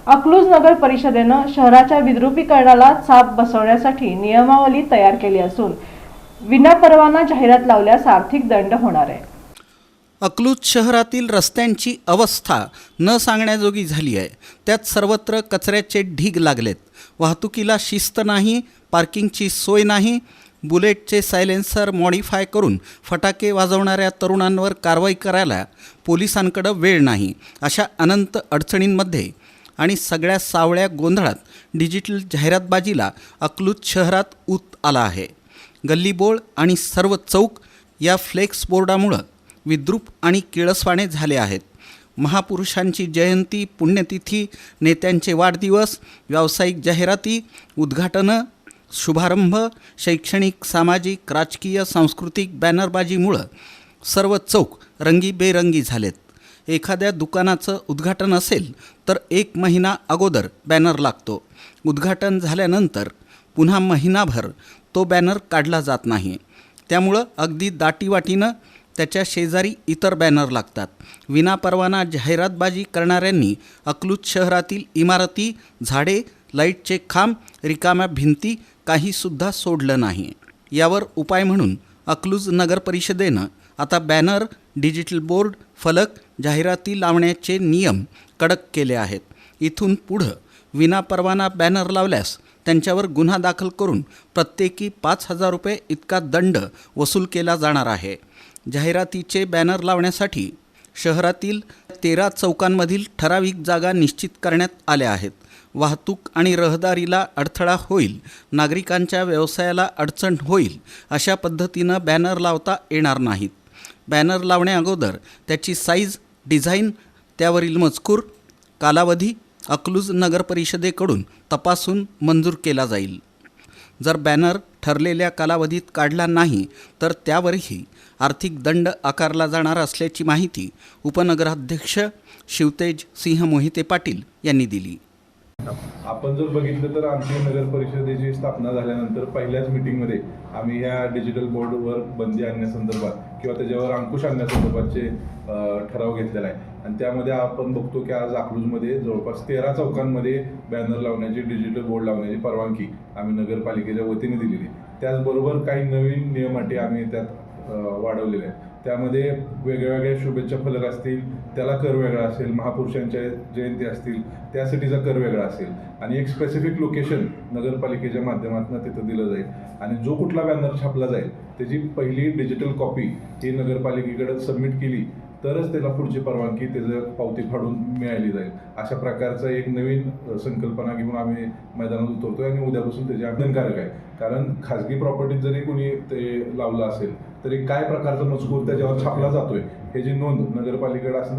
अकलूज नगर परिषदेनं शहराच्या विद्रुपीकरणाला चाप बसवण्यासाठी नियमावली तयार केली असून विनापरवाना जाहिरात लावल्यास आर्थिक दंड होणार आहे। अकलूज शहरातील रस्त्यांची अवस्था न सांगण्याजोगी झाली आहे। त्यात सर्वत्र कचऱ्याचे ढीग लागलेत। वाहतुकीला शिस्त नाही, पार्किंगची सोय नाही, बुलेटचे सायलेन्सर मॉडिफाय करून फटाके वाजवणाऱ्या तरुणांवर कारवाई करायला पोलिसांकडे वेळ नाही। अशा अनंत अडचणींमध्ये आणि सगळ्या सावळ्या गोंधळात डिजिटल जाहिरातबाजीला अकलूज शहरात ऊत आला आहे। गल्लीबोळ आणि सर्व चौक या फ्लेक्स बोर्डामुळं विद्रूप आणि किळसवाणे झाले आहेत। महापुरुषांची जयंती, पुण्यतिथी, नेत्यांचे वाढदिवस, व्यावसायिक जाहिराती, उद्घाटनं, शुभारंभ, शैक्षणिक, सामाजिक, राजकीय, सांस्कृतिक बॅनरबाजीमुळं सर्व चौक रंगीबेरंगी झालेत। एखाद्या दुकानाचं उद्घाटन असेल तर 1 महिना अगोदर बॅनर लागतो। उद्घाटन झाल्यानंतर पुन्हा महिनाभर तो बॅनर काढला जात नाही। त्यामुळं अगदी दाटीवाटीनं त्याच्या शेजारी इतर बॅनर लागतात। विनापरवाना जाहिरातबाजी करणाऱ्यांनी अकलूज शहरातील इमारती, झाडे, लाईटचे खांब, रिकाम्या भिंती काहीसुद्धा सोडलं नाही। यावर उपाय म्हणून अकलूज नगर परिषदेनं आता बॅनर, डिजिटल बोर्ड, फलक, जाहिराती लावण्याचे नियम कडक केले आहेत। इथून पुढं विनापरवाना बॅनर लावल्यास त्यांच्यावर गुन्हा दाखल करून प्रत्येकी 5,000 रुपये इतका दंड वसूल केला जाणार आहे। जाहिरातीचे बॅनर लावण्यासाठी शहरातील 13 चौकांमधील ठराविक जागा निश्चित करण्यात आल्या आहेत। वाहतूक आणि रहदारीला अडथळा होईल, नागरिकांच्या व्यवसायाला अडचण होईल अशा पद्धतीनं बॅनर लावता येणार नाहीत। बॅनर लावण्याअगोदर त्याची साईज, डिझाईन, त्यावरील मजकूर, कालावधी अकलूज नगर परिषदेकडून तपासून मंजूर केला जाईल। जर बॅनर ठरलेल्या कालावधीत काढला नाही तर त्यावरही आर्थिक दंड आकारला जाणार असल्याची माहिती उपनगराध्यक्ष शिवतेज सिंह मोहिते पाटील यांनी दिली। आपण जर बघितलं तर आमची नगर परिषदेची स्थापना झाल्यानंतर पहिल्याच मीटिंगमध्ये आम्ही ह्या डिजिटल बोर्डवर बंदी आणण्यासंदर्भात किंवा त्याच्यावर अंकुश आणण्यासंदर्भातचे ठराव घेतलेला आहे। आणि त्यामध्ये आपण बघतो की आज अकलूजमध्ये जवळपास 13 चौकांमध्ये बॅनर लावण्याची, डिजिटल बोर्ड लावण्याची परवानगी आम्ही नगरपालिकेच्या वतीने दिलेली। त्याचबरोबर काही नवीन नियम अटी आम्ही त्यात वाढवलेले आहेत। त्यामध्ये वेगवेगळ्या शुभेच्छा फलक असतील, त्याला कर वेगळा असेल, महापुरुषांच्या जयंती असतील त्यासाठीचा कर वेगळा असेल आणि एक स्पेसिफिक लोकेशन नगरपालिकेच्या माध्यमातून तिथं दिलं जाईल। आणि जो कुठला बॅनर छापला जाईल त्याची पहिली डिजिटल कॉपी ही नगरपालिकेकडे सबमिट केली तरच त्याला पुढची परवानगी त्याचं पावती फाडून मिळाली जाईल। अशा प्रकारचा एक नवीन संकल्पना घेऊन आम्ही मैदानात उतरतोय आणि उद्यापासून त्याचे बंधनकारक आहे। कारण खाजगी प्रॉपर्टीत जरी कोणी ते लावलं असेल तरी काय प्रकारचा मजकूर त्याच्यावर छापला जातोय ह्याची नोंद नगरपालिकेकडे असणं